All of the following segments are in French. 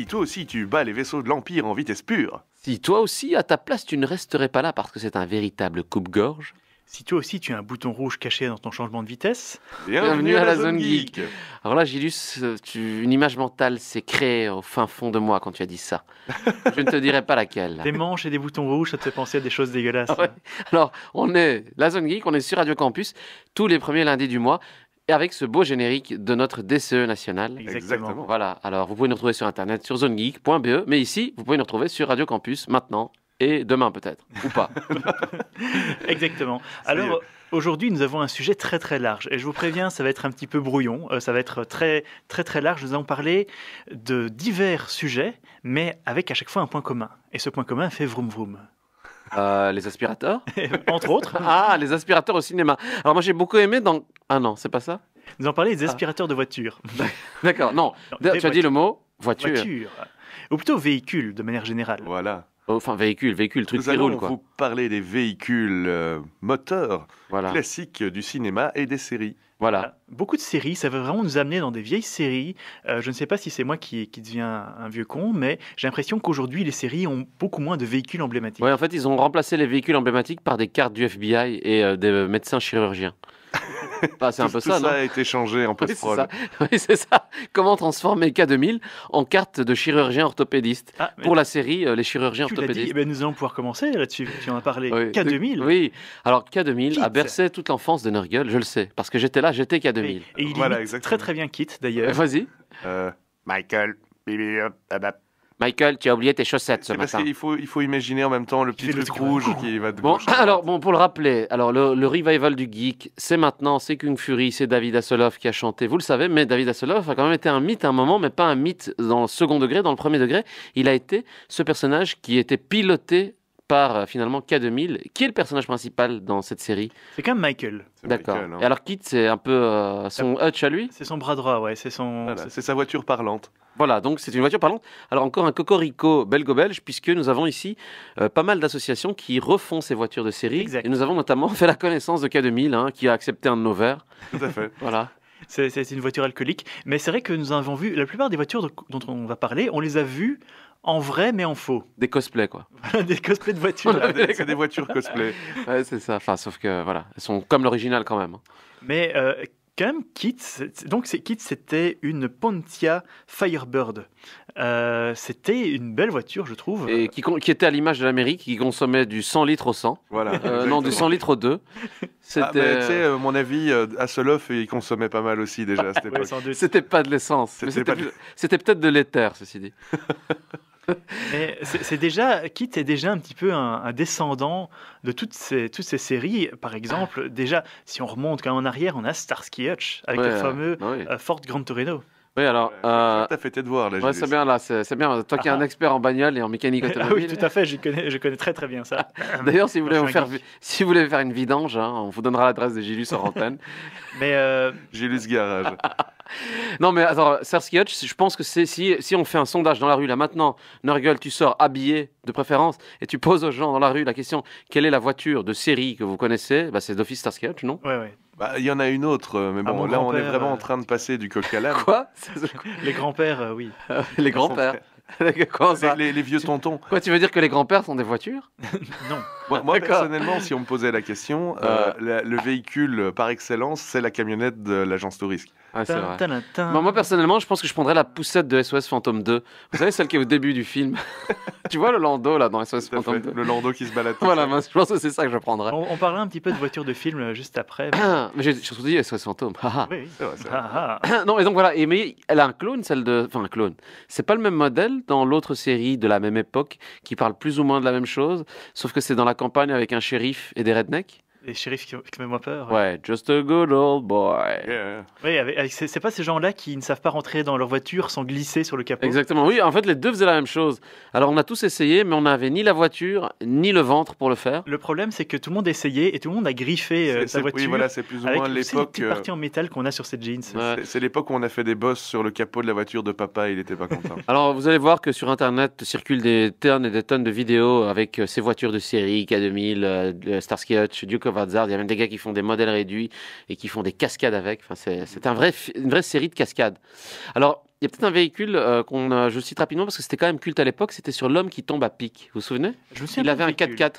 toi aussi tu bats les vaisseaux de l'Empire en vitesse pure. Si toi aussi, à ta place, tu ne resterais pas là parce que c'est un véritable coupe-gorge. Si toi aussi tu as un bouton rouge caché dans ton changement de vitesse, Bienvenue à la Zone Geek. Alors là, Gilus, une image mentale s'est créée au fin fond de moi quand tu as dit ça. Je ne te dirai pas laquelle. des manches et des boutons rouges, ça te fait penser à des choses dégueulasses. Ouais. Alors, on est la Zone Geek, on est sur Radio Campus tous les premiers lundis du mois et avec ce beau générique de notre DCE national. Exactement. Voilà, alors vous pouvez nous retrouver sur internet sur zonegeek.be, mais ici, vous pouvez nous retrouver sur Radio Campus maintenant et demain peut-être, ou pas. Exactement. Ça y est. Alors, aujourd'hui, nous avons un sujet très très large. Et je vous préviens, ça va être un petit peu brouillon. Ça va être très très très large. Nous allons parler de divers sujets, mais avec à chaque fois un point commun. Et ce point commun fait vroom vroom. Les aspirateurs. Entre autres, Ah, les aspirateurs au cinéma. Alors moi j'ai beaucoup aimé dans... Ah non, c'est pas ça. nous allons parler des aspirateurs de voitures. D'accord, non. Non, Tu des as dit le mot voiture. Voitures. Ou plutôt véhicules, de manière générale. Voilà. Enfin véhicule, truc Nous qui allons roule quoi. vous parler des véhicules moteurs Voilà, classiques du cinéma et des séries. voilà. Beaucoup de séries, ça va vraiment nous amener dans des vieilles séries. Je ne sais pas si c'est moi qui deviens un vieux con, mais j'ai l'impression qu'aujourd'hui, les séries ont beaucoup moins de véhicules emblématiques. Ouais, en fait, ils ont remplacé les véhicules emblématiques par des cartes du FBI et des médecins chirurgiens. Bah, c'est un peu Tout ça, ça non? a été changé en Oui, c'est post-prod. ça. Oui, c'est ça. Comment transformer K2000 en carte de chirurgien orthopédiste? Ah, mais Pour la série, les chirurgiens tu l'as dit, orthopédistes. eh ben, nous allons pouvoir commencer là-dessus. Tu en as parlé. Oui. K2000. Oui. Alors, K2000 a Kit. bercé toute l'enfance de Nurgle, je le sais. Parce que j'étais là, j'étais K2000. Et il Voilà, imite exactement. très très bien Kit d'ailleurs. Vas-y. Michael. bibi, hop, hop, hop. Michael, tu as oublié tes chaussettes ce C'est parce matin. qu'il faut imaginer en même temps le petit fait le truc truc rouge rouge. qui va de Bon, gauche à alors, droite. pour le rappeler, alors le revival du geek, c'est maintenant, c'est Kung Fury, c'est David Hasselhoff qui a chanté, vous le savez, mais David Hasselhoff a quand même été un mythe à un moment, mais pas un mythe dans le second degré, dans le premier degré. Il a été ce personnage qui était piloté par finalement K2000, qui est le personnage principal dans cette série. C'est quand même Michael. C'est D'accord. Michael, hein. Et alors Kit, c'est un peu son hutch à lui. C'est son bras droit, ouais. C'est son. Voilà, c'est sa voiture parlante. Voilà, donc c'est une voiture parlante. Alors encore un cocorico belgo-belge, puisque nous avons ici pas mal d'associations qui refont ces voitures de série. Exact. Et nous avons notamment fait la connaissance de K2000, hein, qui a accepté un de nos verres. Tout à fait. Voilà. C'est une voiture alcoolique. Mais c'est vrai que nous avons vu la plupart des voitures dont on va parler, on les a vues en vrai mais en faux. Des cosplays, quoi. Des cosplays de voitures. C'est des voitures cosplay. Ouais, c'est ça. Enfin, sauf que, voilà, elles sont comme l'original quand même. Mais quand même, Kit, Kit, c'était une Pontiac Firebird. C'était une belle voiture, je trouve. Et qui était à l'image de l'Amérique, qui consommait du 100 litres au 100. Voilà. Non, du 100 litres au 2. Ah, mais tu sais, C'était... mon avis, Hasselhoff, il consommait pas mal aussi déjà à cette Ouais, époque. sans doute. C'était pas de l'essence. mais C'était pas C'était peut-être de l'éther, ceci dit. Mais c'est déjà, Kit est déjà un petit peu un descendant de toutes ces séries. Par exemple, déjà, si on remonte quand même en arrière, on a Starsky Hutch avec Ouais, le fameux oui. Ford Gran Torino. Oui, alors... T'as fait tes devoirs là, ouais, Gilles. c'est bien là, c'est bien. Toi qui es un expert en bagnole et en mécanique Ah oui, automobile. tout à fait, je connais très très bien ça. D'ailleurs, si vous voulez Moi, vous je suis faire, un geek. si vous voulez faire une vidange, hein, on vous donnera l'adresse de Gilus en antenne. Mais Gilles Garage. Non, mais attends, Starsky Hutch, je pense que si on fait un sondage dans la rue là maintenant, Nurgle, tu sors habillé de préférence et tu poses aux gens dans la rue la question quelle est la voiture de série que vous connaissez, bah, c'est d'office Starsky Hutch, non? ouais. Bah, il y en a une autre, mais Ah, bon, mon là on est grand-père, vraiment en train de passer du coq à l'âne. Quoi? Les grands-pères, oui. Les grands-pères. Comment ça? Les vieux tontons. Quoi, tu veux dire que les grands-pères sont des voitures? Non. Moi, D'accord. personnellement, si on me posait la question, le véhicule par excellence, c'est la camionnette de l'agence Tourisque. Ah, c'est vrai. Tin. Moi, personnellement, je pense que je prendrais la poussette de SOS Fantôme 2. Vous savez, celle qui est au début du film. Tu vois le landau là dans SOS Tout à Fantôme fait. 2? Le landau qui se balade. tout Voilà, seul. moi, je pense que c'est ça que je prendrais. On parlait un petit peu de voitures de film juste après. Mais j'ai surtout dit SOS Fantôme. Haha. Oui, oui. C'est vrai, c'est vrai. Ah, ah. Non, et donc voilà, mais elle a un clone, celle de... Enfin, un clone. C'est pas le même modèle dans l'autre série de la même époque qui parle plus ou moins de la même chose, sauf que c'est dans la campagne avec un shérif et des rednecks. Les shérifs qui font moins peur. Ouais, just a good old boy. Yeah. Oui, c'est pas ces gens-là qui ne savent pas rentrer dans leur voiture sans glisser sur le capot. Exactement, oui, en fait, les deux faisaient la même chose. Alors, on a tous essayé, mais on n'avait ni la voiture, ni le ventre pour le faire. Le problème, c'est que tout le monde a essayé et tout le monde a griffé sa voiture. Oui, voilà, c'est plus ou avec moins tu sais, les l'époque. petites parties en métal qu'on a sur cette jeans. Ouais. C'est l'époque où on a fait des bosses sur le capot de la voiture de papa, il était pas content. Alors, vous allez voir que sur Internet circulent des tonnes et des tonnes de vidéos avec ces voitures de série, K2000, Starsky Hutch, Duke of Hazzard. Il y a même des gars qui font des modèles réduits et qui font des cascades avec. Enfin, c'est une vraie série de cascades. Alors, il y a peut-être un véhicule je cite rapidement parce que c'était quand même culte à l'époque, c'était sur l'homme qui tombe à pic. Vous vous souvenez? Je me souviens Il pas avait du un véhicule. 4x4.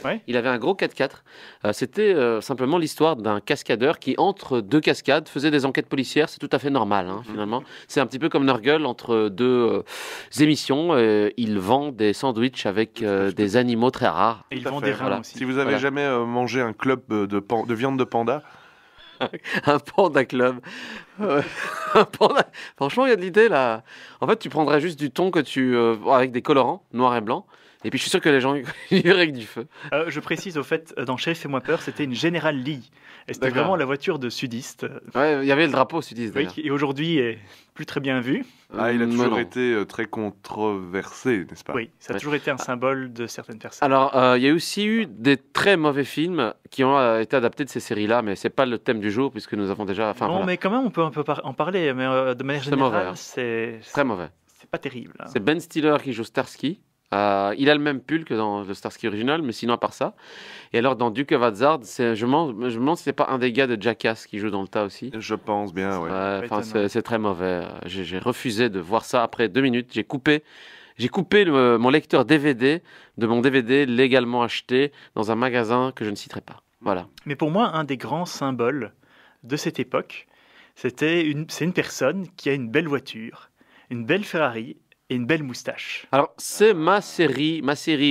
Ouais. Il avait un gros 4x4. C'était simplement l'histoire d'un cascadeur qui, entre deux cascades, faisait des enquêtes policières. C'est tout à fait normal, hein, finalement. C'est un petit peu comme Nurgle, entre deux émissions. Il vend des sandwichs avec des animaux très rares. Et ils Tout à vendent fait, des reins voilà. aussi. Si vous avez Voilà. jamais mangé un club de viande de panda, Un panda club. Un panda. Franchement, il y a de l'idée là. En fait, tu prendrais juste du thon avec des colorants, noir et blanc. Et puis je suis sûr que les gens y verraient avec du feu. Je précise au fait, dans Chef Fais-moi peur, c'était une General Lee. Et c'était D'accord. vraiment la voiture de sudiste. Ouais, il y avait le drapeau sudiste Oui, d'ailleurs. qui aujourd'hui est plus très bien vu. il a Mais toujours non. été très controversé, n'est-ce pas? Oui, ça a Ouais. toujours été un symbole de certaines personnes. Alors, il y a aussi eu des très mauvais films qui ont été adaptés de ces séries-là, mais c'est pas le thème du jour puisque nous avons déjà. Enfin, non, voilà. mais quand même, on peut en parler. Mais de manière C'est mauvais, générale, hein. c'est Très mauvais. pas terrible. Hein. C'est Ben Stiller qui joue Starsky. Il a le même pull que dans le Starsky original, mais sinon à part ça. Et alors dans Duke of Hazzard, je me demande si c'est pas un des gars de Jackass qui joue dans le tas aussi. Je pense bien, ouais. Ouais, enfin, Étonnant. c'est très mauvais. J'ai refusé de voir ça après 2 minutes. J'ai coupé mon lecteur DVD de mon DVD légalement acheté dans un magasin que je ne citerai pas. Voilà. Mais pour moi, un des grands symboles de cette époque, c'est une personne qui a une belle voiture, une belle Ferrari et une belle moustache. Alors, c'est ma série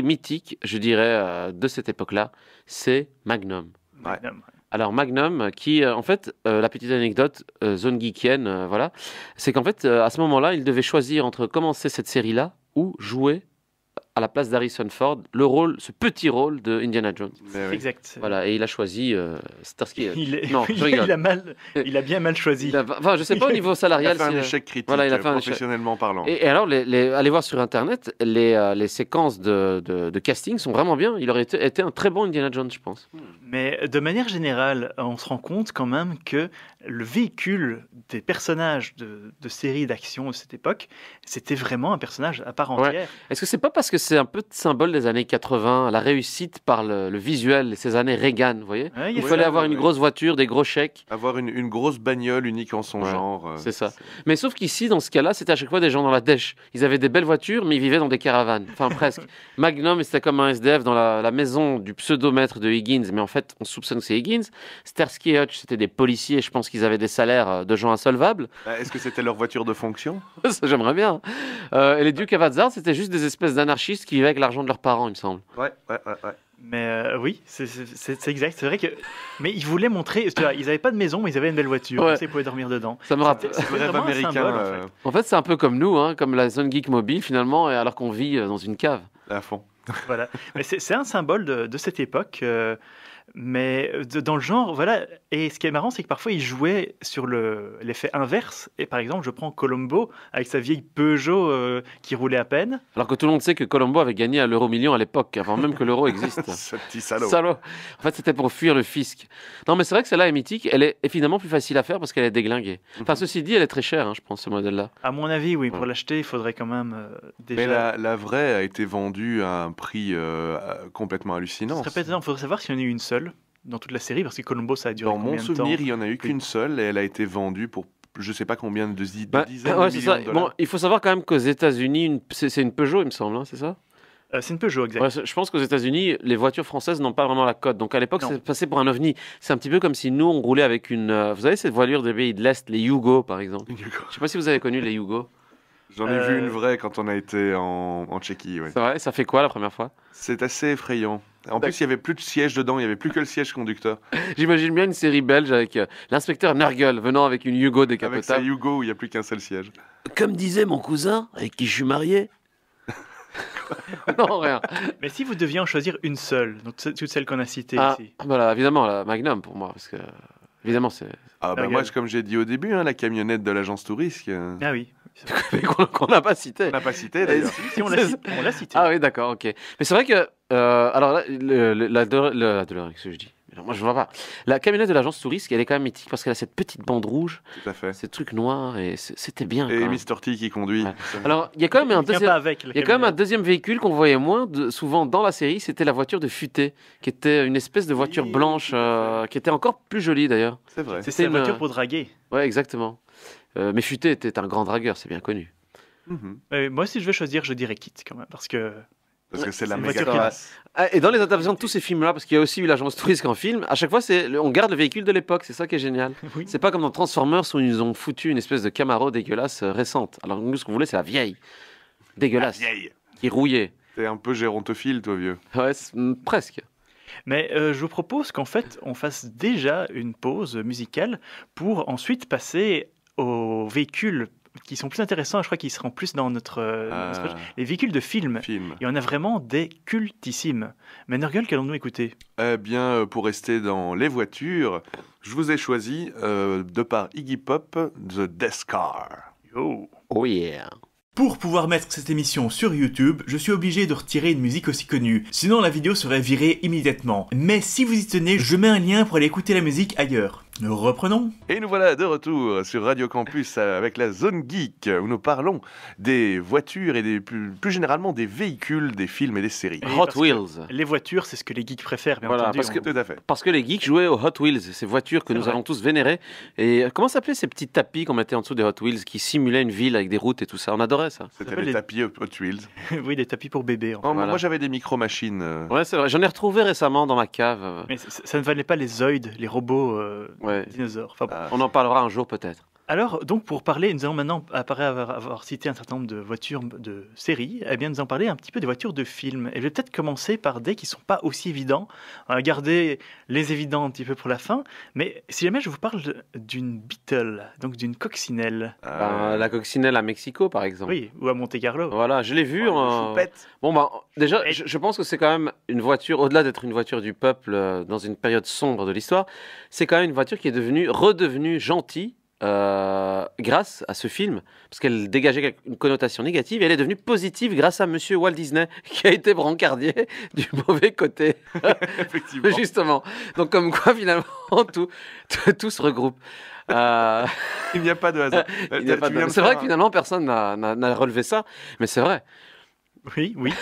mythique, je dirais, de cette époque-là. C'est Magnum. Ouais. Magnum. Alors Magnum, qui en fait, la petite anecdote, zone geekienne, voilà, c'est qu'en fait, à ce moment-là, il devait choisir entre commencer cette série-là ou jouer à la place d'Harrison Ford ce petit rôle de Indiana Jones. Mais oui. Exact. Voilà, et il a choisi Starsky. Non, je il, rigole. il a bien mal choisi. Enfin, je sais pas au niveau Il a salarial. fait un si, échec critique, voilà, il a fait un échec. professionnellement parlant. Et alors, allez voir sur Internet, les séquences de casting sont vraiment bien. Il aurait été un très bon Indiana Jones, je pense. Mais de manière générale, on se rend compte quand même que le véhicule des personnages de séries d'action de cette époque, c'était vraiment un personnage à part Ouais. entière. Est-ce que c'est pas parce que c'est un peu de symbole des années 80, la réussite par le visuel, ces années Reagan, vous voyez? Ouais, Il faut- fallait avoir ouais, une ouais. grosse voiture, des gros chèques. Avoir une grosse bagnole unique en son Ouais, genre. c'est ça. Mais sauf qu'ici, dans ce cas-là, c'était à chaque fois des gens dans la dèche. Ils avaient des belles voitures, mais ils vivaient dans des caravanes. Enfin, presque. Magnum, c'était comme un SDF dans la maison du pseudomètre de Higgins, mais en fait, on soupçonne que c'est Higgins. Starsky et Hutch, c'était des policiers. Je pense qu'ils avaient des salaires de gens insolvables. Est-ce que c'était leur voiture de fonction? Ça, j'aimerais bien. Et les Duke of Hazzard, c'était juste des espèces d'anarchistes qui vivaient avec l'argent de leurs parents, il me semble. Ouais. Mais oui, c'est exact. C'est vrai que. Mais ils voulaient montrer. Tu vois, ils n'avaient pas de maison, mais ils avaient une belle voiture. Ouais. Comme ça, ils pouvaient dormir dedans. Ça me rappelle. C'était Rêve vraiment un américain. symbole, en fait. En fait, c'est un peu comme nous, hein, comme la zone geek mobile finalement, et alors qu'on vit dans une cave. À fond. Voilà. Mais c'est un symbole de cette époque. Mais dans le genre, voilà. Et ce qui est marrant, c'est que parfois, ils jouaient sur l'effet inverse. Et par exemple, je prends Colombo avec sa vieille Peugeot qui roulait à peine. Alors que tout le monde sait que Colombo avait gagné à l'euro-million à l'époque, avant même que l'euro existe. Ce petit salaud. Salaud. En fait, c'était pour fuir le fisc. Non, mais c'est vrai que celle-là est mythique. Elle est évidemment plus facile à faire parce qu'elle est déglinguée. Enfin, ceci dit, elle est très chère, hein, je pense, ce modèle-là. À mon avis, oui, pour Ouais. l'acheter, il faudrait quand même déjà. Mais la vraie a été vendue à un prix complètement Ce hallucinant. serait pas étonnant. Il faudrait savoir s'il y en a eu une seule dans toute la série, parce que Colombo, ça a duré Dans mon combien de temps souvenir, il n'y en a eu qu'une seule et elle a été vendue pour je sais pas combien de dizaines ouais, de c'est millions ça. de dollars. Bon, il faut savoir quand même qu'aux États-Unis, c'est une Peugeot, il me semble, hein, c'est ça? C'est une Peugeot, exact. Ouais, je pense qu'aux États-Unis, les voitures françaises n'ont pas vraiment la cote. Donc à l'époque, Non. c'est passé pour un ovni. C'est un petit peu comme si nous, on roulait avec une. Vous savez, cette voiture des pays de l'Est, les Yugo, par exemple. Je sais pas si vous avez connu les Yugo. J'en ai vu une vraie quand on a été en Tchéquie. Ouais. C'est vrai, ça fait quoi la première fois? C'est assez effrayant. En plus, il y avait plus de siège dedans, il y avait plus que le siège conducteur. J'imagine bien une série belge avec l'inspecteur Nurgle venant avec une Yugo Avec sa décapotable. Yugo où il n'y a plus qu'un seul siège. Comme disait mon cousin, avec qui je suis marié. Non, rien. Mais si vous deviez en choisir une seule, donc toutes celles qu'on a citées Ah, ici. voilà, évidemment, la Magnum pour moi. Parce que, évidemment, c'est. Ah bah Regarde. moi, comme j'ai dit au début, hein, la camionnette de l'agence touriste, Ah oui. qu'on n'a pas cité. on n'a pas cité d'ailleurs. Si, on l'a cité. Ah oui, d'accord, ok. Mais c'est vrai que, alors là, la DeLorean, qu'est-ce que je dis? Alors, moi, je vois pas. La camionnette de l'agence touriste, elle est quand même mythique parce qu'elle a cette petite bande rouge, Tout à fait. ces trucs noirs, et c'était bien. Et quand même. Mr. T qui conduit. Ouais. Alors, il y a quand même un Il vient deuxième. pas avec. Il y a quand même un deuxième véhicule qu'on voyait moins souvent dans la série, c'était la voiture de Futé, qui était une espèce de voiture Oui, blanche, tout à fait. qui était encore plus jolie d'ailleurs. C'est vrai. C'est c'est sa une- voiture pour draguer. Ouais, exactement. Mais Futé était un grand dragueur, c'est bien connu. Moi, si je vais choisir, je dirais Kit quand même, parce que c'est la une méga voiture qui- classe. Ah, et dans les adaptations de tous ces films-là, parce qu'il y a aussi eu l'agence touriste en film, à chaque fois, on garde le véhicule de l'époque, c'est ça qui est génial. Oui. C'est pas comme dans Transformers où ils nous ont foutu une espèce de Camaro dégueulasse récente. Alors nous, ce qu'on voulait, c'est la vieille. Dégueulasse. Vieille. Qui rouillait. T'es un peu gérontophile, toi, vieux. Ouais, presque. Mais je vous propose qu'en fait, on fasse déjà une pause musicale pour ensuite passer aux véhicules qui sont plus intéressants. Je crois qu'ils seront plus dans notre les véhicules de film. Film. Il y en a vraiment des cultissimes. Mais Nurgle, qu'allons-nous écouter? Eh bien, pour rester dans les voitures, je vous ai choisi, de par Iggy Pop, The Death Car. Yo. Oh yeah. Pour pouvoir mettre cette émission sur YouTube, je suis obligé de retirer une musique aussi connue, sinon la vidéo serait virée immédiatement. Mais si vous y tenez, je mets un lien pour aller écouter la musique ailleurs. Reprenons. Et nous voilà de retour sur Radio Campus avec la Zone Geek, où nous parlons des voitures et plus généralement des véhicules, des films et des séries. Oui, Hot parce que Wheels. Les voitures, c'est ce que les geeks préfèrent, bien Voilà, entendu. parce que- Tout à fait. Parce que les geeks jouaient aux Hot Wheels, ces voitures que C'est nous vrai. avons tous vénérées. Et comment s'appelaient ces petits tapis qu'on mettait en dessous des Hot Wheels qui simulaient une ville avec des routes et tout ça? On adorait ça. C'était s'appelle les les- tapis Hot Wheels. Oui, des tapis pour bébés. En fait. Oh, Voilà. Moi, j'avais des micro-machines. Ouais, c'est vrai. J'en ai retrouvé récemment dans ma cave. Mais ça ne valait pas les Zoids, les robots Ouais. dinosaures. Enfin, bon. Ah, On en parlera un jour peut-être. Alors, donc, pour parler, nous allons maintenant, après avoir cité un certain nombre de voitures de séries, eh bien, nous allons parler un petit peu des voitures de films. Et je vais peut-être commencer par des qui ne sont pas aussi évidents. On va garder les évidents un petit peu pour la fin. Mais si jamais je vous parle d'une Beetle, donc d'une coccinelle, La coccinelle à Mexico, par exemple. oui, ou à Monte-Carlo. Voilà, je l'ai vu. choupette. Bon, bah, déjà, Et- je pense que c'est quand même une voiture, au-delà d'être une voiture du peuple dans une période sombre de l'histoire, c'est quand même une voiture qui est redevenue gentille grâce à ce film, parce qu'elle dégageait une connotation négative, et elle est devenue positive grâce à Monsieur Walt Disney, qui a été brancardier du mauvais côté, Effectivement. justement. Donc, comme quoi, finalement, tout se regroupe. Il n'y a pas de hasard. Il n'y a pas de- C'est vrai que finalement, personne n'a relevé ça, mais c'est vrai. Oui, oui.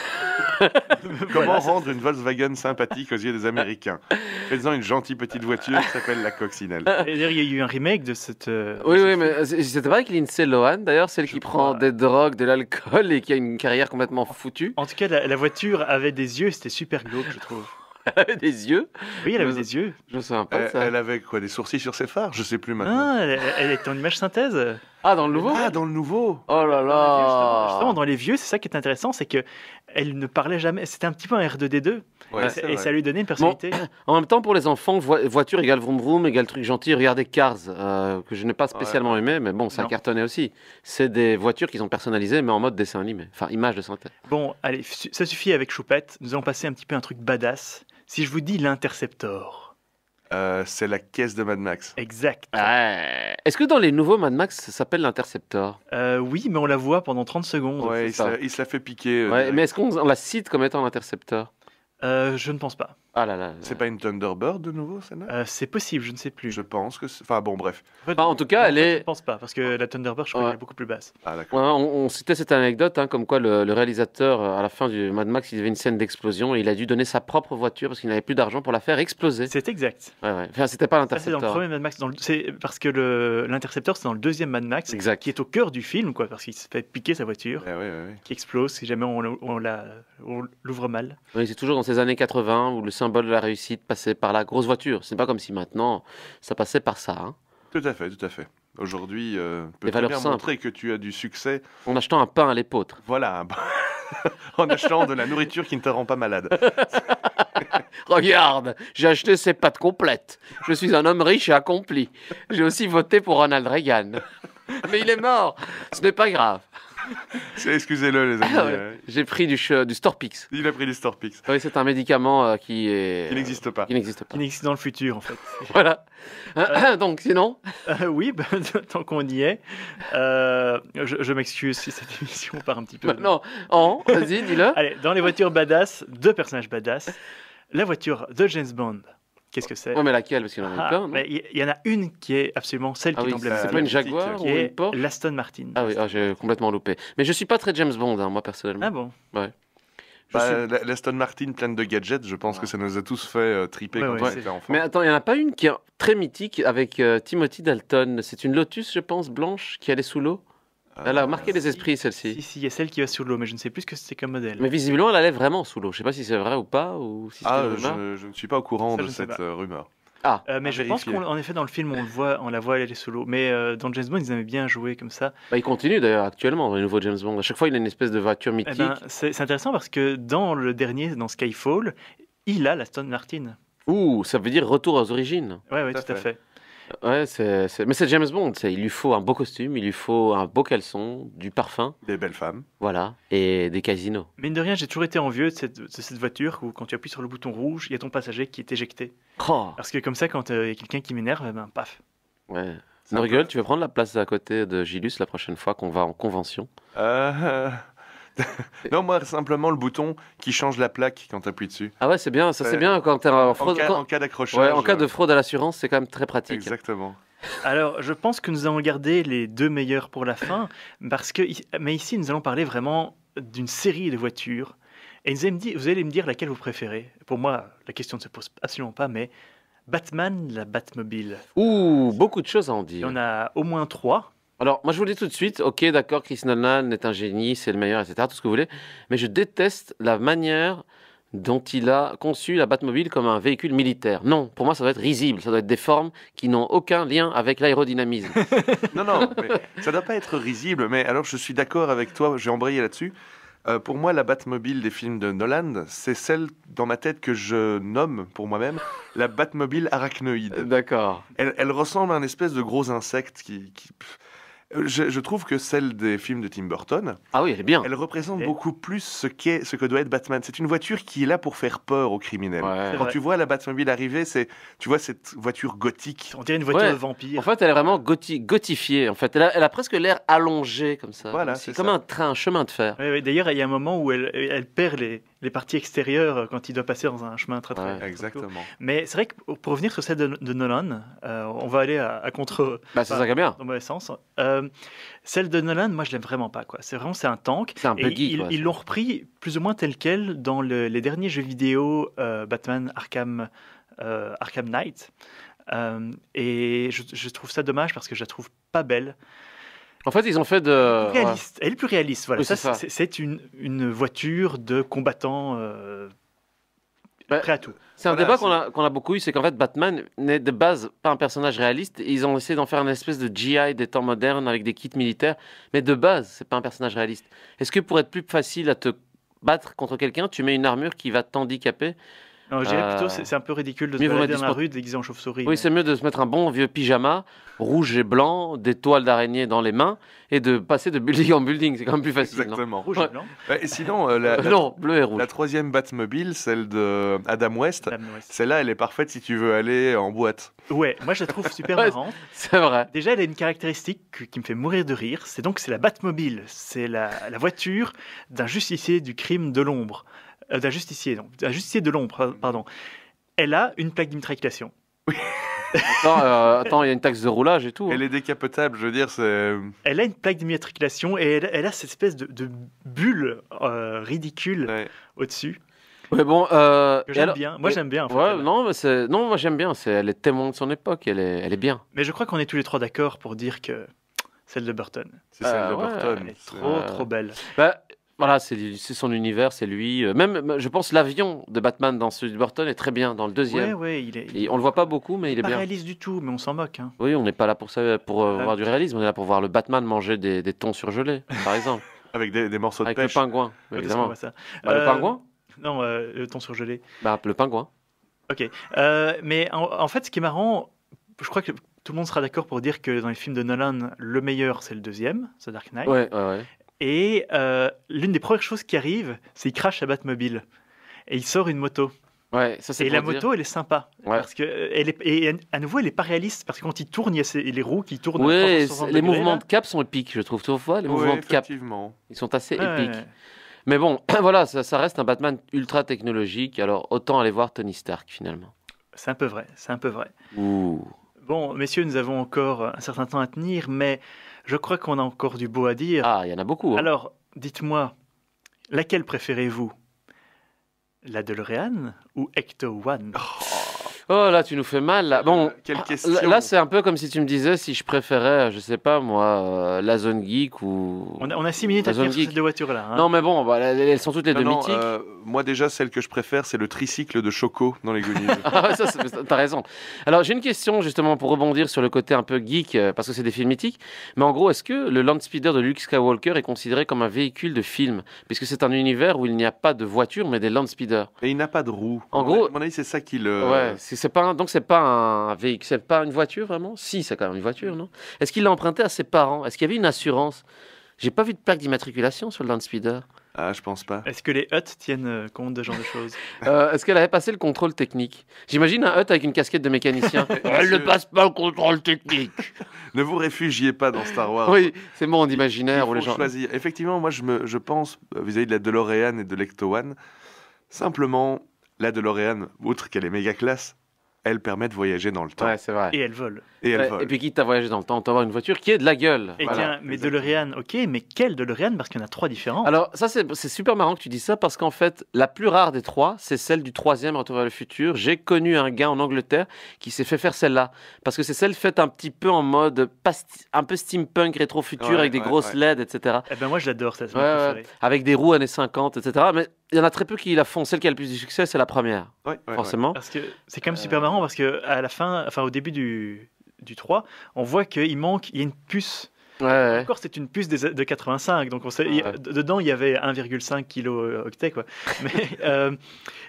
Comment Voilà, rendre une Volkswagen sympathique aux yeux des Américains? Faites-en une gentille petite voiture qui s'appelle la coccinelle. Et d'ailleurs, il y a eu un remake de cette. Oui, de ce oui, film. mais c'était vrai que Lindsay Lohan, d'ailleurs, celle qui prend crois. des drogues, de l'alcool et qui a une carrière complètement foutue, En tout cas, la voiture avait des yeux, c'était super glauque, je trouve. des yeux. Oui, elle avait Je- des yeux. Je me souviens pas de Elle, ça. elle avait quoi, des sourcils sur ses phares? Je sais plus maintenant. Ah, elle est en image synthèse. Ah, dans le nouveau Ah, dans le nouveau. Oh là là Justement, dans les vieux, c'est ça qui est intéressant, c'est que elle ne parlait jamais. C'était un petit peu un R2D2, Ouais, et, c'est et vrai. ça lui donnait une personnalité. En même temps, pour les enfants, voiture égale vroom vroom égale truc gentil. Regardez Cars, que je n'ai pas spécialement aimé, mais bon, ça Non. cartonnait aussi. C'est des voitures qui sont personnalisées, mais en mode dessin animé. Enfin, image de synthèse. Bon, allez, ça suffit avec Choupette. Nous allons passer un petit peu un truc badass. Si je vous dis l'Interceptor. C'est la caisse de Mad Max. Exact. Est-ce que dans les nouveaux Mad Max, ça s'appelle l'Interceptor Oui, mais on la voit pendant 30 secondes. Ouais, c'est ça. il se la fait piquer. Ouais, direct. mais est-ce qu'on la cite comme étant l'Interceptor Je ne pense pas. Ah là là. C'est pas une Thunderbird de nouveau, celle-là? C'est possible, je ne sais plus. Je pense que Enfin bon, bref. fait, en tout cas, non, elle Je est- ne pense pas, parce que la Thunderbird, je crois Ouais. qu'elle est beaucoup plus basse. Ah, d'accord. Ouais, on citait cette anecdote, hein, comme quoi le réalisateur, à la fin du Mad Max, il avait une scène d'explosion et il a dû donner sa propre voiture parce qu'il n'avait plus d'argent pour la faire exploser. C'est exact. Ouais, ouais. Enfin, c'était pas Ça, c'est dans le l'Interceptor. premier Mad Max. C'est parce que l'Interceptor, c'est dans le deuxième Mad Max, Exact. qui est au cœur du film, quoi, parce qu'il se fait piquer sa voiture, Ouais, ouais, ouais. qui explose si jamais on l'ouvre mal. Oui, c'est toujours dans ces années 80 où le symbole de la réussite passait par la grosse voiture. C'est pas comme si maintenant ça passait par ça. Hein. Tout à fait, tout à fait. Aujourd'hui, peut Des très valeurs bien simples. montrer que tu as du succès. En achetant un pain à l'épeautre. Voilà, en achetant de la nourriture qui ne te rend pas malade. Regarde, j'ai acheté ces pâtes complètes. Je suis un homme riche et accompli. J'ai aussi voté pour Ronald Reagan. Mais il est mort. Ce n'est pas grave. Excusez-le, les amis. Ah ouais. J'ai pris du Storpix. Il a pris du Storpix. Oui, c'est un médicament qui est... Qui n'existe pas. Qui n'existe pas. Qui n'existe dans le futur, en fait. Voilà. Donc, sinon, Oui, ben, tant qu'on y est, je m'excuse si cette émission part un petit peu. maintenant, vas-y, dis-le. Allez, dans les voitures badass, deux personnages badass. La voiture de James Bond, qu'est-ce que c'est? Ouais, mais laquelle? Parce qu'il y en a Ah, plein. non mais il y en a une qui est absolument celle Ah qui oui, est emblématique. c'est pas une Jaguar ou qui une est Porsche? l'Aston Martin. Ah oui, j'ai complètement loupé. Mais je suis pas très James Bond, hein, moi, personnellement. Ah bon? L'Aston Martin pleine de gadgets, je pense que ça nous a tous fait triper Ouais, quand ouais, on c'est- était enfant. Mais attends, il n'y en a pas une qui est très mythique avec Timothy Dalton. C'est une Lotus, je pense, blanche, qui allait sous l'eau. Elle a marqué les si. esprits, celle-ci. Si, il y a celle qui va sous l'eau, mais je ne sais plus ce que c'était comme modèle. Mais visiblement, elle allait vraiment sous l'eau. Je sais pas si c'est vrai ou pas, ou si c'était Ah, une rumeur. je ne suis pas au courant Ça, de je ne sais cette pas. rumeur. Ah, Mais à je pense vérifier. qu'en effet, dans le film, on la voit aller sous l'eau. Mais dans James Bond, ils aimaient bien jouer comme ça. bah, il continue d'ailleurs actuellement dans les nouveaux James Bond. À chaque fois, il a une espèce de voiture Eh mythique. ben, c'est intéressant parce que dans le dernier, dans Skyfall, il a l'Aston Martin. Ouh, ça veut dire retour aux origines. Ouais, Tout à tout à fait. Ouais, mais c'est James Bond. Il lui faut un beau costume, il lui faut un beau caleçon, du parfum, Des belles femmes. voilà, et des casinos. Mine de rien, j'ai toujours été envieux de cette voiture où quand tu appuies sur le bouton rouge, il y a ton passager qui est éjecté. Oh, Parce que comme ça, quand il y a quelqu'un qui m'énerve, eh ben paf. ouais. C'est un Norgueul, tu veux prendre la place à côté de Gilus la prochaine fois qu'on va en convention? Euh, non, moi, simplement le bouton qui change la plaque quand tu appuies dessus. Ah ouais, c'est bien, ça c'est Ouais. bien quand t'es en En fraude. cas, quand- en cas d'accrochage. Ouais, en cas de fraude à l'assurance, c'est quand même très pratique. Exactement. Alors, je pense que nous allons garder les deux meilleurs pour la fin, mais ici, nous allons parler vraiment d'une série de voitures. Et vous allez me dire laquelle vous préférez. Pour moi, la question ne se pose absolument pas, mais Batman, la Batmobile. Ouh, beaucoup de choses à en Il y dire. en a au moins 3. Alors, moi je vous le dis tout de suite, ok, d'accord, Chris Nolan est un génie, c'est le meilleur, etc., tout ce que vous voulez, mais je déteste la manière dont il a conçu la Batmobile comme un véhicule militaire. Non, pour moi ça doit être risible, ça doit être des formes qui n'ont aucun lien avec l'aérodynamisme. Non, non, mais ça doit pas être risible, mais alors je suis d'accord avec toi, j'ai embrayé là-dessus. Pour moi, la Batmobile des films de Nolan, c'est celle dans ma tête que je nomme pour moi-même la Batmobile arachnoïde. D'accord. Elle ressemble à un espèce de gros insecte je trouve que celle des films de Tim Burton, Ah oui, elle est bien. elle représente Et- beaucoup plus ce que doit être Batman. C'est une voiture qui est là pour faire peur aux criminels. Ouais. C'est Quand vrai. tu vois la Batmobile arriver, tu vois cette voiture gothique. On dirait une voiture Ouais. de vampire. En fait, elle est vraiment gotifiée. En fait, elle a presque l'air allongée comme ça. Voilà, c'est c'est comme ça. un train, un chemin de fer. Ouais, ouais. D'ailleurs, il y a un moment où elle perd les parties extérieures quand il doit passer dans un chemin très très. Ouais. très court. Exactement. Mais c'est vrai que pour revenir sur celle de Nolan, on va aller à contre. Bah, c'est Enfin, ça qui est bien. dans le mauvais sens. Celle de Nolan, moi je l'aime vraiment pas. Quoi. C'est un tank. C'est un Et buggy, quoi. ils l'ont repris plus ou moins tel quel dans les derniers jeux vidéo Batman Arkham Knight. Et je trouve ça dommage parce que je la trouve pas belle. En fait, ils ont fait de. Réaliste. Elle est plus réaliste. Voilà. Oui, c'est ça. C'est une voiture de combattant Bah, prêt à tout. C'est un Voilà, débat qu'on a beaucoup eu, c'est qu'en fait Batman n'est de base pas un personnage réaliste. Ils ont essayé d'en faire une espèce de GI des temps modernes avec des kits militaires, mais de base c'est pas un personnage réaliste. Est-ce que pour être plus facile à te battre contre quelqu'un, tu mets une armure qui va t'handicaper? Non, je dirais Euh, plutôt c'est un peu ridicule de se mieux vaut balader mettre dans la du rue déguisé en chauve-souris. Oui, mais- c'est mieux de se mettre un bon vieux pyjama rouge et blanc, des toiles d'araignée dans les mains et de passer de building en building. C'est quand même plus facile. non Exactement. Rouge Ouais. et blanc. Et sinon, Non, bleu et rouge. la troisième Batmobile, celle de Adam West, Madame West. celle-là, elle est parfaite si tu veux aller en boîte. Ouais, moi je la trouve super Ouais. marrante. C'est vrai. Déjà, elle a une caractéristique qui me fait mourir de rire. C'est la Batmobile. C'est la voiture d'un justicier du crime de l'ombre. D'un justicier, non. D'un justicier de l'ombre, pardon. Elle a une plaque d'immatriculation. Attends, il y a une taxe de roulage et tout. hein. Elle est décapotable, je veux dire, c'est... Elle a une plaque d'immatriculation et elle a cette espèce de bulle ridicule Ouais. au-dessus. Mais bon, Que et j'aime alors- bien. Moi, j'aime bien. En fait, Ouais, elle. non, non, moi j'aime bien. Elle est témoin de son époque. Elle est bien. Mais je crois qu'on est tous les trois d'accord pour dire que celle de Burton. C'est celle de ouais, Burton. Elle est C'est- trop, trop belle. Bah, voilà, c'est son univers, c'est lui. Même, je pense, l'avion de Batman dans celui de Burton est très bien dans le Ouais, deuxième. ouais, il est Et on le voit pas beaucoup, mais il est pas bien. réaliste du tout, mais on s'en moque. Hein. Oui, on n'est pas là pour ça, pour voir du réalisme. On est là pour voir le Batman manger des thons surgelés, par exemple, Avec des morceaux de avec le pêche. pingouin, Quand est-ce qu'on évidemment. voit ça Bah, le pingouin. Non, le thon surgelé. Bah, le pingouin. Ok. Mais en fait, ce qui est marrant, je crois que tout le monde sera d'accord pour dire que dans les films de Nolan, le meilleur, c'est le deuxième, The Dark Knight. Ouais, ouais, ouais. Et l'une des premières choses qui arrive, c'est qu'il crache sa Batmobile. Et il sort une moto. Ouais, ça c'est Et pour la dire. moto, elle est sympa. Ouais. Parce que et à nouveau, elle est pas réaliste. Parce que quand il tourne, il y a les roues qui tournent. à Ouais, 360 les degrés, mouvements là. de cap sont épiques, je trouve. Tu vois, les Ouais, mouvements de cap, effectivement. ils sont assez Ouais, épiques. ouais. Mais bon, voilà, ça reste un Batman ultra technologique. Alors autant aller voir Tony Stark finalement. C'est un peu vrai. C'est un peu vrai. Ouh. Bon, messieurs, nous avons encore un certain temps à tenir, mais je crois qu'on a encore du beau à dire. Ah, il y en a beaucoup. Hein. Alors, dites-moi, laquelle préférez-vous? La DeLorean ou Ecto One? Oh là, tu nous fais mal là. Bon, Quelle question. là c'est un peu comme si tu me disais si je préférais, je sais pas moi, la zone geek ou. On a 6 minutes à La zone finir sur geek. ces deux voitures-là. Hein. Non mais bon, bah, elles sont toutes les deux Non, mythiques. moi déjà, celle que je préfère, c'est le tricycle de Choco dans les Goonies. Ah, t'as raison. Alors j'ai une question justement pour rebondir sur le côté un peu geek, parce que c'est des films mythiques. Mais en gros, est-ce que le Landspeeder de Luke Skywalker est considéré comme un véhicule de film? Puisque c'est un univers où il n'y a pas de voiture, mais des Landspeeders. Et il n'a pas de roue. En gros- à mon avis, c'est ça qui le. Ouais, c'est pas donc c'est pas un véhicule, c'est pas une voiture vraiment? Si, c'est quand même une voiture, non? Est-ce qu'il l'a emprunté à ses parents? Est-ce qu'il y avait une assurance? J'ai pas vu de plaque d'immatriculation sur le Landspeeder. Ah, je pense pas. Est-ce que les huts tiennent compte de ce genre de choses? Est-ce qu'elle avait passé le contrôle technique? J'imagine un Hut avec une casquette de mécanicien. Elle ne passe pas le contrôle technique. Ne vous réfugiez pas dans Star Wars. Oui, c'est mon Il imaginaire où les faut gens. choisir. Effectivement, moi, je pense, vis-à-vis de la DeLorean et de l'Ecto One, simplement, la DeLorean, outre qu'elle est méga classe, elle permet de voyager dans le temps. Ouais, c'est vrai. Et elles volent. Et elle Ouais, vole. et puis quitte à voyager dans le temps, on peut avoir une voiture qui est de la gueule. Et Voilà. tiens, mais exactement. DeLorean, ok, mais quelle DeLorean? Parce qu'il y en a 3 différents. Alors ça c'est super marrant que tu dis ça parce qu'en fait la plus rare des trois c'est celle du troisième Retour vers le futur. J'ai connu un gars en Angleterre qui s'est fait faire celle-là parce que c'est celle faite un petit peu en mode un peu steampunk rétro-futur Ouais, avec des ouais, grosses ouais. LED etc. Eh ben moi je l'adore, ça, c'est Ouais, ma ouais, préférée. avec des roues années 50 etc. Mais il y en a très peu qui la font. Celle qui a le plus de succès c'est la première Ouais, ouais, forcément. Parce que c'est quand même super marrant parce que à la fin, enfin au début du 3, on voit il y a une puce. Ouais, ouais. Encore, c'est une puce de 85, donc on sait, Ouais. dedans il y avait 1,5 kilo-octets quoi. Mais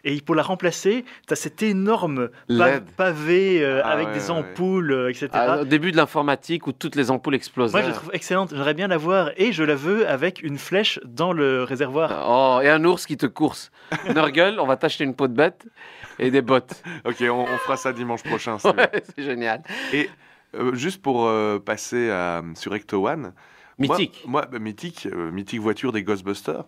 et pour la remplacer, tu as cet énorme LED. pavé Ah avec ouais, des ouais, ampoules, etc. Au début de l'informatique où toutes les ampoules explosaient. Moi je la trouve excellente, j'aimerais bien la voir et je la veux avec une flèche dans le réservoir. Oh, et un ours qui te course. Nurgle, on va t'acheter une peau de bête et des bottes. Ok, on fera ça dimanche prochain. c'est Ouais, c'est génial. Et juste pour passer sur Ecto One. Mythique. Mythique voiture des Ghostbusters.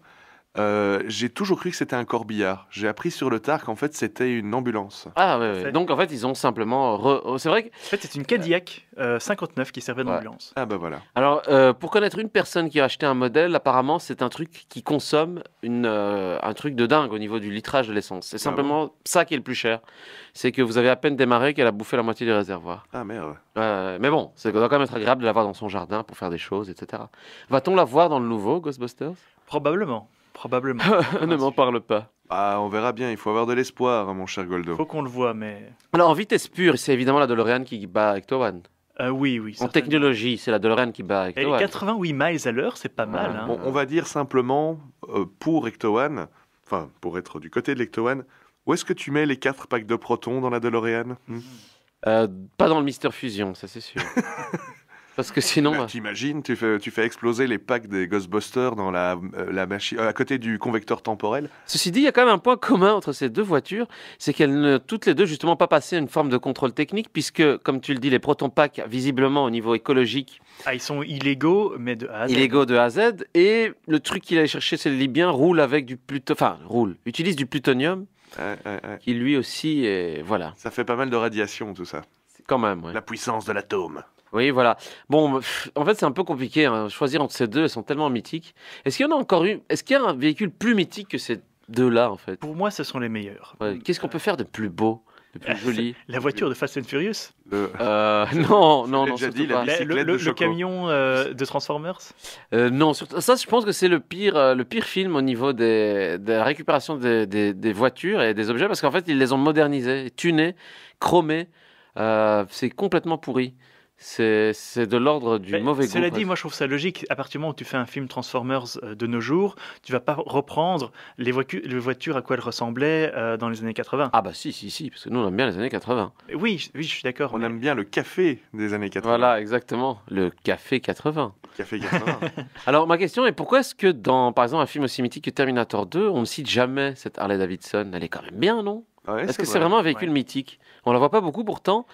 J'ai toujours cru que c'était un corbillard. J'ai appris sur le tard qu'en fait c'était une ambulance. Ah ouais, ouais. Fait. Donc en fait ils ont simplement... C'est vrai que... En fait, c'est une Cadillac 59 qui servait d'ambulance. Ah bah voilà. Alors pour connaître une personne qui a acheté un modèle, apparemment c'est un truc qui consomme un truc de dingue au niveau du litrage de l'essence. C'est simplement ça qui est le plus cher. C'est que vous avez à peine démarré qu'elle a bouffé la moitié du réservoir. Ah merde. Mais bon, ça doit quand même être agréable de l'avoir dans son jardin pour faire des choses, etc. Va-t-on la voir dans le nouveau Ghostbusters? Probablement. Probablement. Ne m'en parle pas. Ah, on verra bien. Il faut avoir de l'espoir, mon cher Goldo. Faut qu'on le voit, mais. Alors en vitesse pure, c'est évidemment la DeLorean qui bat Ecto One. Oui, oui. En certainement. technologie, c'est la DeLorean qui bat Et Ecto One. 88 miles à l'heure, c'est pas mal. Hein. On va dire simplement pour Ecto One, enfin pour être du côté de l'Ecto One, où est-ce que tu mets les 4 packs de protons dans la DeLorean Pas dans le Mister Fusion, ça c'est sûr. Parce que sinon... Bah, t'imagines, tu fais exploser les packs des Ghostbusters dans la machine, à côté du convecteur temporel. Ceci dit, il y a quand même un point commun entre ces deux voitures, c'est qu'elles ne, toutes les deux, justement, pas passé à une forme de contrôle technique, puisque, comme tu le dis, les proton packs, visiblement, au niveau écologique, Ah, ils sont illégaux, mais de A à Z. illégaux de A à Z, et le truc qu'il allait chercher, c'est le Libyen, roule avec du utilise du plutonium, Ouais. qui lui aussi est, voilà, Ça fait pas mal de radiation, tout ça. c'est quand même, ouais. La puissance de l'atome. Oui, voilà. Bon, en fait, c'est un peu compliqué, hein. Choisir entre ces deux, elles sont tellement mythiques. Est-ce qu'il y en a encore une? Est-ce qu'il y a un véhicule plus mythique que ces deux-là, en fait? Pour moi, ce sont les meilleurs. Ouais. Qu'est-ce qu'on peut faire de plus beau, de plus joli? La voiture de Fast and Furious, Non, non, l'ai non, déjà surtout dit, la pas. bicyclette de le Choco. camion de Transformers. Non, surtout, ça, je pense que c'est le pire film au niveau de la récupération des voitures et des objets, parce qu'en fait, ils les ont modernisés, tunés, chromés. C'est complètement pourri. C'est de l'ordre du Mais mauvais goût. Cela dit, presque. moi je trouve ça logique. À partir du moment où tu fais un film Transformers de nos jours, tu vas pas reprendre les voitures à quoi elles ressemblaient dans les années 80. Ah bah si, parce que nous, on aime bien les années 80. Oui, je suis d'accord. On mais- aime bien le café des années 80. Voilà, exactement. Le café 80. Café 80. Alors, ma question est, pourquoi est-ce que dans, par exemple, un film aussi mythique que Terminator 2, on ne cite jamais cette Harley Davidson? Elle est quand même bien, non? Ouais, Est-ce que c'est vrai. vraiment un véhicule mythique? On la voit pas beaucoup, pourtant.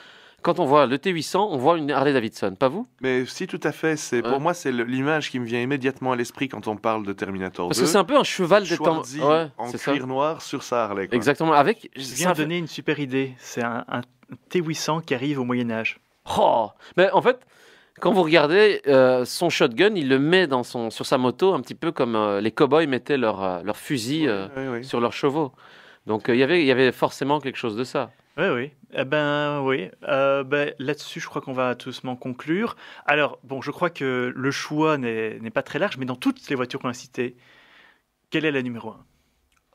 Quand on voit le T800, on voit une Harley Davidson, pas vous? Mais si, tout à fait. Pour moi, c'est l'image qui me vient immédiatement à l'esprit quand on parle de Terminator 2. Parce que c'est un peu un cheval des temps. Schwarzy Ouais, en c'est ça. cuir noir sur sa Harley. Quoi. Exactement. Avec. Je viens de donner une super idée. C'est un T800 qui arrive au Moyen-Âge. Oh mais en fait, quand vous regardez son shotgun, il le met sur sa moto, un petit peu comme les cow-boys mettaient leur fusil Ouais. sur leurs chevaux. Donc il y avait forcément quelque chose de ça. Oui, oui. Eh ben, oui. Là-dessus, je crois qu'on va tout doucement conclure. Alors, bon, je crois que le choix n'est pas très large, mais dans toutes les voitures qu'on a citées, quelle est la numéro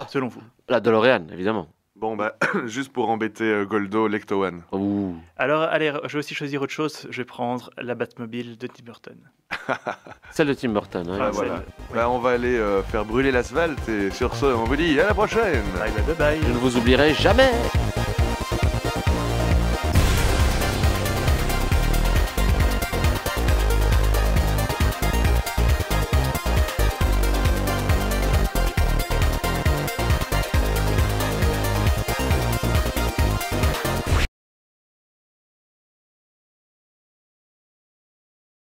1, selon vous? La DeLorean, évidemment. Bon, bah, juste pour embêter Goldo, Lecto One. Ouh. Alors, allez, je vais aussi choisir autre chose. Je vais prendre la Batmobile de Tim Burton. Celle de Tim Burton. Hein, Ah, Ah, voilà. celle- Bah, on va aller faire brûler l'asphalte et sur ce, on vous dit à la prochaine. Bye bye bye bye. Je ne vous oublierai jamais.